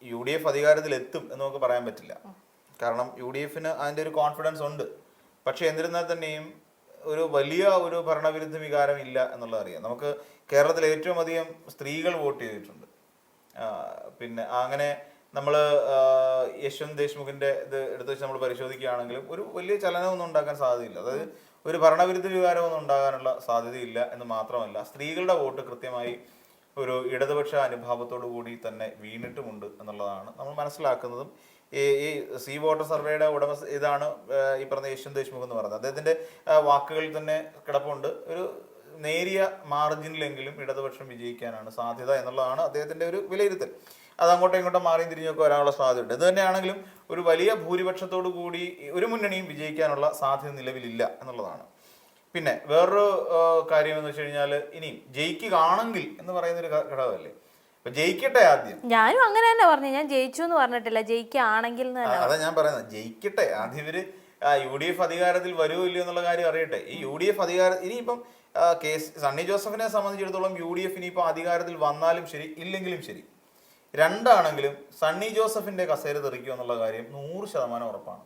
UDF അധികാരത്തിലെത്തും എന്ന് നമുക്ക് പറയാൻ പറ്റില്ല. കാരണം UDFന് അതിൻ്റെ ഒരു കോൺഫിഡൻസ് ഉണ്ട്. പക്ഷെ എന്നിരുന്നാൽ തന്നെയും ഒരു വലിയ ഒരു ഭരണവിരുദ്ധ വികാരം ഇല്ല എന്നുള്ളത് അറിയാം. നമുക്ക് കേരളത്തിൽ ഏറ്റവും അധികം സ്ത്രീകൾ വോട്ട് ചെയ്തിട്ടുണ്ട്. പിന്നെ അങ്ങനെ നമ്മൾ യശ്വന്ത് ദേശ്മുഖിൻ്റെ ഇത് എടുത്ത് വെച്ച് നമ്മൾ പരിശോധിക്കുകയാണെങ്കിലും ഒരു വലിയ ചലനമൊന്നും ഉണ്ടാക്കാൻ സാധ്യതയില്ല. അതായത് ഒരു ഭരണവിരുദ്ധ വികാരമൊന്നും ഉണ്ടാകാനുള്ള സാധ്യതയില്ല എന്ന് മാത്രമല്ല, സ്ത്രീകളുടെ വോട്ട് കൃത്യമായി ഒരു ഇടതുപക്ഷ അനുഭാവത്തോടു കൂടി തന്നെ വീണിട്ടുമുണ്ട് എന്നുള്ളതാണ് നമ്മൾ മനസ്സിലാക്കുന്നതും. ഈ സി വോട്ടർ സർവേയുടെ ഇതാണ് ഈ പറഞ്ഞ യശ്വന്ത് ദേശ്മുഖ് എന്ന് പറയുന്നത്. അദ്ദേഹത്തിൻ്റെ വാക്കുകളിൽ തന്നെ കിടപ്പുണ്ട്. ഒരു നേരിയ മാർജിനിലെങ്കിലും ഇടതുപക്ഷം വിജയിക്കാനാണ് സാധ്യത എന്നുള്ളതാണ് അദ്ദേഹത്തിൻ്റെ ഒരു വിലയിരുത്തൽ. അത് അങ്ങോട്ടും ഇങ്ങോട്ടും മാറിയും തിരിഞ്ഞൊക്കെ വരാനുള്ള സാധ്യതയുണ്ട്. ഇത് തന്നെയാണെങ്കിലും ഒരു വലിയ ഭൂരിപക്ഷത്തോടു കൂടി ഒരു മുന്നണിയും വിജയിക്കാനുള്ള സാധ്യത നിലവിലില്ല എന്നുള്ളതാണ്. പിന്നെ വേറൊരു കാര്യം എന്ന് വെച്ച് കഴിഞ്ഞാൽ, ഇനിയും ജയിക്കുകയാണെങ്കിൽ എന്ന് പറയുന്നൊരു ഘടകമല്ലേ. അപ്പൊ ജയിക്കട്ടെ ആദ്യം. ഞാനും അങ്ങനെ തന്നെ പറഞ്ഞു, ഞാൻ ജയിച്ചു എന്ന് പറഞ്ഞിട്ടില്ല, ജയിക്കുകയാണെങ്കിൽ. അതാ ഞാൻ പറയുന്നത്, ജയിക്കട്ടെ ആദ്യം. ഇവര് UDF അധികാരത്തിൽ വരുമോ ഇല്ലയോ എന്നുള്ള കാര്യം അറിയട്ടെ. ഈ UDF അധികാരം ഇനിയിപ്പം സണ്ണി ജോസഫിനെ സംബന്ധിച്ചിടത്തോളം UDF ഇനിയിപ്പോൾ അധികാരത്തിൽ വന്നാലും ശരി ഇല്ലെങ്കിലും ശരി, രണ്ടാണെങ്കിലും സണ്ണി ജോസഫിന്റെ കസേര തെറിക്കുക എന്നുള്ള കാര്യം 100% ഉറപ്പാണ്.